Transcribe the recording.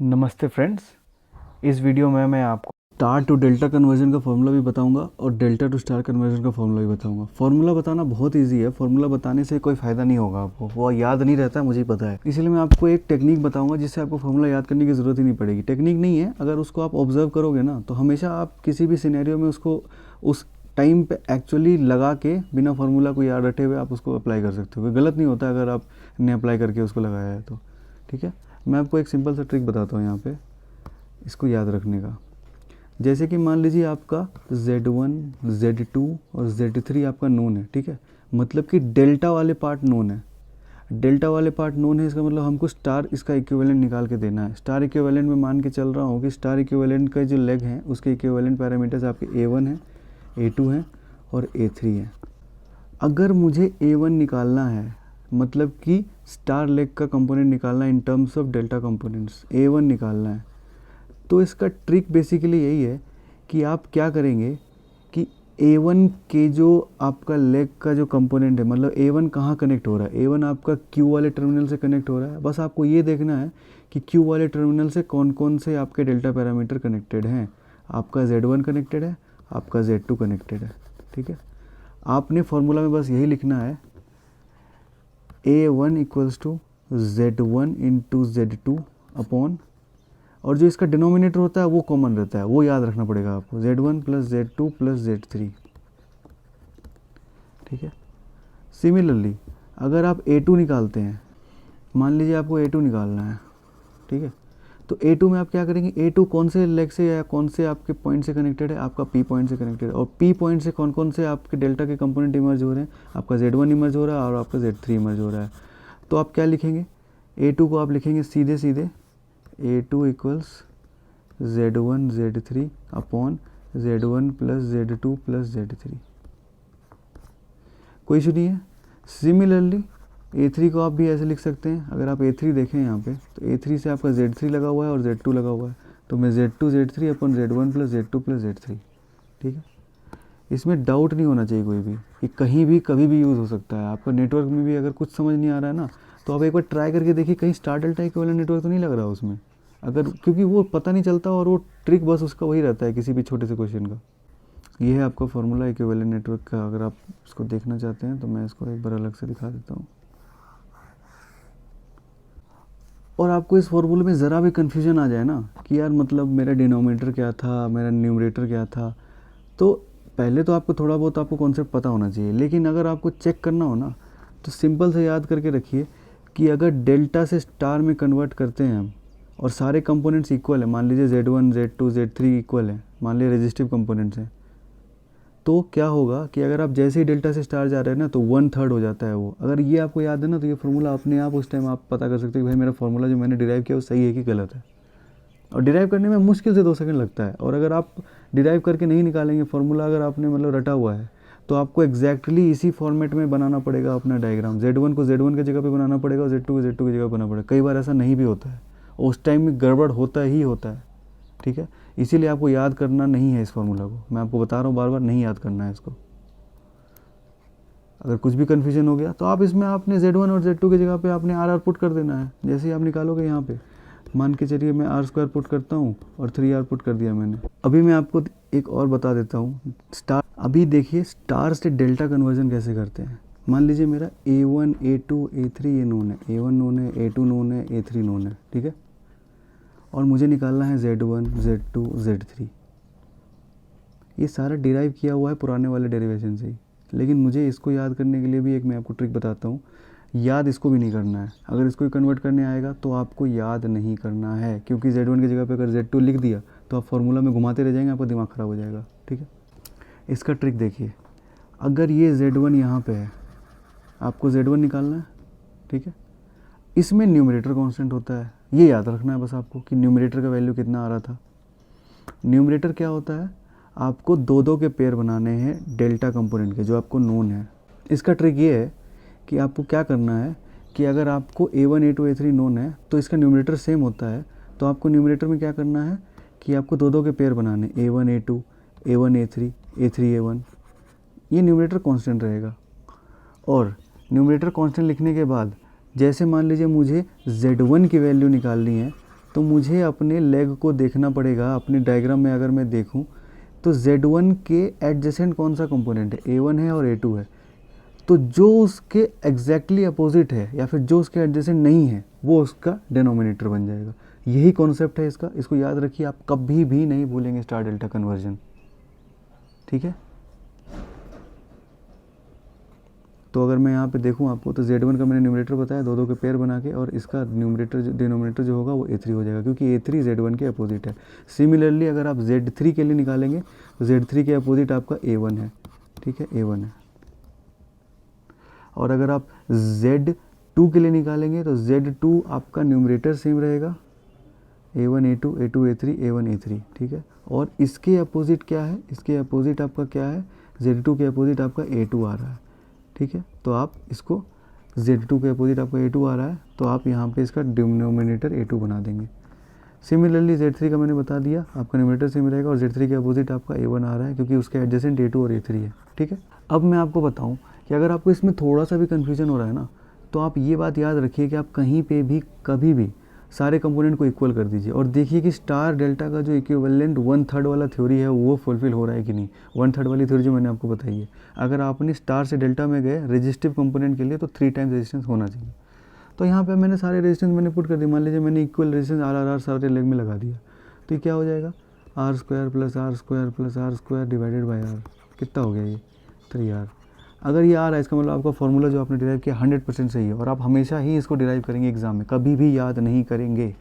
नमस्ते फ्रेंड्स। इस वीडियो में मैं आपको स्टार टू डेल्टा कन्वर्जन का फॉर्मूला भी बताऊंगा और डेल्टा टू स्टार कन्वर्जन का फॉर्मूला भी बताऊंगा। फॉर्मूला बताना बहुत इजी है। फॉर्मूला बताने से कोई फ़ायदा नहीं होगा, आपको वो याद नहीं रहता, मुझे पता है। इसलिए मैं आपको एक टेक्निक बताऊंगा जिससे आपको फॉर्मूला याद करने की ज़रूरत ही नहीं पड़ेगी। टेक्निक नहीं है, अगर उसको आप ऑब्जर्व करोगे ना तो हमेशा आप किसी भी सिनेरियो में उसको उस टाइम पे एक्चुअली लगा के बिना फार्मूला को याद रटे हुए आप उसको अप्लाई कर सकते हो। कोई गलत नहीं होता अगर आपने अप्लाई करके उसको लगाया है तो। ठीक है, मैं आपको एक सिंपल सा ट्रिक बताता हूँ यहाँ पे इसको याद रखने का। जैसे कि मान लीजिए आपका Z1, Z2 और Z3 आपका नोन है। ठीक है, मतलब कि डेल्टा वाले पार्ट नोन है। डेल्टा वाले पार्ट नोन है, इसका मतलब हमको स्टार इसका इक्विवेलेंट निकाल के देना है। स्टार इक्विवेलेंट में मान के चल रहा हूँ कि स्टार इक्विवेलेंट का जो लेग है उसके इक्विवेलेंट पैरामीटर्स आपके A1 है, A2 है और A3 है। अगर मुझे A1 निकालना है, मतलब कि स्टार लेग का कंपोनेंट निकालना है in terms of delta components, A1 निकालना है, तो इसका ट्रिक बेसिकली यही है कि आप क्या करेंगे कि A1 के जो आपका लेग का जो कंपोनेंट है, मतलब A1 कहाँ कनेक्ट हो रहा है, A1 आपका Q वाले टर्मिनल से कनेक्ट हो रहा है। बस आपको ये देखना है कि Q वाले टर्मिनल से कौन कौन से आपके डेल्टा पैरामीटर कनेक्टेड हैं। आपका Z1 कनेक्टेड है, आपका Z2 कनेक्टेड है। ठीक है, आपने फॉर्मूला में बस यही लिखना है, A1 equals to Z1 into Z2 upon, और जो इसका डिनोमिनेटर होता है वो कॉमन रहता है, वो याद रखना पड़ेगा आपको, Z1 plus Z2 plus Z3। ठीक है, सिमिलरली अगर आप A2 निकालते हैं, मान लीजिए आपको A2 निकालना है। ठीक है, तो A2 में आप क्या करेंगे, A2 कौन से लेग से या कौन से आपके पॉइंट से कनेक्टेड है, आपका P पॉइंट से कनेक्टेड है। और P पॉइंट से कौन कौन से आपके डेल्टा के कंपोनेंट इमर्ज हो रहे हैं, आपका Z1 इमर्ज हो रहा है और आपका Z3 इमर्ज हो रहा है। तो आप क्या लिखेंगे, A2 को आप लिखेंगे सीधे सीधे A2 equals Z1 Z3 upon Z1 plus Z2 plus Z3। कोई इशू नहीं है। सिमिलरली A3 को आप भी ऐसे लिख सकते हैं। अगर आप A3 देखें यहाँ पे, तो A3 से आपका Z3 लगा हुआ है और Z2 लगा हुआ है, तो मैं Z2 Z3 अपन Z1 plus Z2 plus Z3। ठीक है, इसमें डाउट नहीं होना चाहिए कोई भी, कि कहीं भी कभी भी यूज़ हो सकता है। आपका नेटवर्क में भी अगर कुछ समझ नहीं आ रहा है ना, तो आप एक बार ट्राई करके देखिए कहीं स्टार डेल्टा इक्विवेलेंट नेटवर्क तो नहीं लग रहा उसमें। अगर, क्योंकि वो पता नहीं चलता और वो ट्रिक बस उसका वही रहता है किसी भी छोटे से क्वेश्चन का। ये है आपका फॉर्मूला इक्विवेलेंट नेटवर्क का। अगर आप इसको देखना चाहते हैं तो मैं इसको एक बार अलग से दिखा देता हूँ। और आपको इस फॉर्मूले में ज़रा भी कन्फ्यूजन आ जाए ना कि यार मतलब मेरा डिनोमिनेटर क्या था, मेरा न्यूमरेटर क्या था, तो पहले तो आपको थोड़ा बहुत आपको कॉन्सेप्ट पता होना चाहिए। लेकिन अगर आपको चेक करना हो ना, तो सिंपल से याद करके रखिए कि अगर डेल्टा से स्टार में कन्वर्ट करते हैं हम और सारे कंपोनेंट्स इक्वल है, मान लीजिए Z1 Z2 Z3 इक्वल है, मान लीजिए रेजिस्टिव कंपोनेंट्स हैं, तो क्या होगा कि अगर आप जैसे ही डेल्टा से स्टार जा रहे हैं ना, तो 1/3 हो जाता है वो। अगर ये आपको याद है ना, तो ये फार्मूला अपने आप उस टाइम आप पता कर सकते हैं कि भाई मेरा फार्मूला जो मैंने डिराइव किया वो सही है कि गलत है। और डिराइव करने में मुश्किल से 2 सेकंड लगता है। और अगर आप डिराइव करके नहीं निकालेंगे फार्मूला, अगर आपने मतलब रटा हुआ है, तो आपको एग्जैक्टली इसी फॉर्मेट में बनाना पड़ेगा अपना डायग्राम। Z1 को Z1 की जगह पे बनाना पड़ेगा और Z2 को Z2 की जगह बनाना पड़ेगा। कई बार ऐसा नहीं भी होता है, उस टाइम में गड़बड़ होता ही होता है। ठीक है, इसीलिए आपको याद करना नहीं है इस फार्मूला को। मैं आपको बता रहा हूँ बार बार, नहीं याद करना है इसको। अगर कुछ भी कन्फ्यूजन हो गया तो आप इसमें आपने Z1 और Z2 की जगह पे आपने R पुट कर देना है। जैसे ही आप निकालोगे यहाँ पे, मान के चलिए मैं R² पुट करता हूँ और 3R पुट कर दिया मैंने। अभी मैं आपको एक और बता देता हूँ स्टार। अभी देखिए स्टार से डेल्टा कन्वर्जन कैसे करते हैं। मान लीजिए मेरा A1 A2 A3 ये नोन है, A1 नोन है, A2 नोन है, A3 नोन है। ठीक है, और मुझे निकालना है Z1 Z2 Z3। ये सारा डिराइव किया हुआ है पुराने वाले डेरिवेशन से ही। लेकिन मुझे इसको याद करने के लिए भी एक मैं आपको ट्रिक बताता हूँ। याद इसको भी नहीं करना है। अगर इसको कन्वर्ट करने आएगा तो आपको याद नहीं करना है, क्योंकि Z1 की जगह पे अगर Z2 लिख दिया तो आप फार्मूला में घुमाते रह जाएंगे, आपका दिमाग ख़राब हो जाएगा। ठीक है, इसका ट्रिक देखिए। अगर ये Z1 यहाँ पे है, आपको Z1 निकालना है। ठीक है, इसमें न्यूमरेटर कांस्टेंट होता है, ये याद रखना है बस आपको कि न्यूमरेटर का वैल्यू कितना आ रहा था। न्यूमरेटर क्या होता है, आपको 2-2 के पेयर बनाने हैं डेल्टा कंपोनेंट के जो आपको नोन है। इसका ट्रिक ये है कि आपको क्या करना है कि अगर आपको A1 A2 A3 नोन है तो इसका न्यूमरेटर सेम होता है, तो आपको न्यूमरेटर में क्या करना है कि आपको 2-2 के पेयर बनाने, A1 A2 A1 A3 A3 A1। ये न्यूमरेटर कांस्टेंट रहेगा। और न्यूमरेटर कांस्टेंट लिखने के बाद, जैसे मान लीजिए मुझे Z1 की वैल्यू निकालनी है, तो मुझे अपने लेग को देखना पड़ेगा। अपने डायग्राम में अगर मैं देखूं तो Z1 के एडजेसेंट कौन सा कंपोनेंट है, A1 है और A2 है। तो जो उसके एग्जैक्टली अपोजिट है या फिर जो उसके एडजेसेंट नहीं है वो उसका डिनोमिनेटर बन जाएगा। यही कॉन्सेप्ट है इसका, इसको याद रखिए, आप कभी भी नहीं भूलेंगे स्टार डेल्टा कन्वर्जन। ठीक है, तो अगर मैं यहाँ पे देखूँ आपको तो Z1 का मैंने न्यूमरेटर बताया दो दो के पेयर बना के, और इसका न्यूमरेटर डिनोमिनेटर जो होगा वो A3 हो जाएगा, क्योंकि A3 Z1 के अपोजिट है। सिमिलरली अगर आप Z3 के लिए निकालेंगे तो Z3 के अपोजिट आपका A1 है। ठीक है, A1 है। और अगर आप Z2 के लिए निकालेंगे तो Z2 आपका न्यूमरेटर सेम रहेगा, A1 A2 A2 A3 A1 A3। ठीक है, और इसके अपोजिट क्या है, इसके अपोजिट आपका क्या है, Z2 के अपोजिट आपका A2 आ रहा है। ठीक है, तो आप इसको Z2 के अपोजिट आपका A2 आ रहा है, तो आप यहाँ पे इसका डिनोमिनेटर A2 बना देंगे। सिमिलरली Z3 का मैंने बता दिया, आपका न्यूमरेटर सेम रहेगा और Z3 के अपोजिट आपका A1 आ रहा है, क्योंकि उसके एडजेसेंट A2 और A3 है। ठीक है, अब मैं आपको बताऊं कि अगर आपको इसमें थोड़ा सा भी कन्फ्यूजन हो रहा है ना, तो आप ये बात याद रखिए कि आप कहीं पे भी कभी भी सारे कंपोनेंट को इक्वल कर दीजिए और देखिए कि स्टार डेल्टा का जो इक्विवेलेंट 1/3 वाला थ्योरी है वो फुलफिल हो रहा है कि नहीं। 1/3 वाली थ्योरी जो मैंने आपको बताई है, अगर आपने स्टार से डेल्टा में गए रेजिस्टिव कंपोनेंट के लिए तो 3 टाइम्स रेजिस्टेंस होना चाहिए। तो यहाँ पे मैंने सारे रेजिस्टेंस मैंने पुट कर दिए। मान लीजिए मैंने इक्वल रेजिस्टेंस आर सारे लेग में लगा दिया, तो ये क्या हो जाएगा, R² + R² divided by R। कितना हो गया ये, 3R। अगर ये आ रहा है इसका मतलब आपका फॉर्मूला जो आपने डिराइव किया 100% सही है, और आप हमेशा ही इसको डिराइव करेंगे एग्जाम में, कभी भी याद नहीं करेंगे।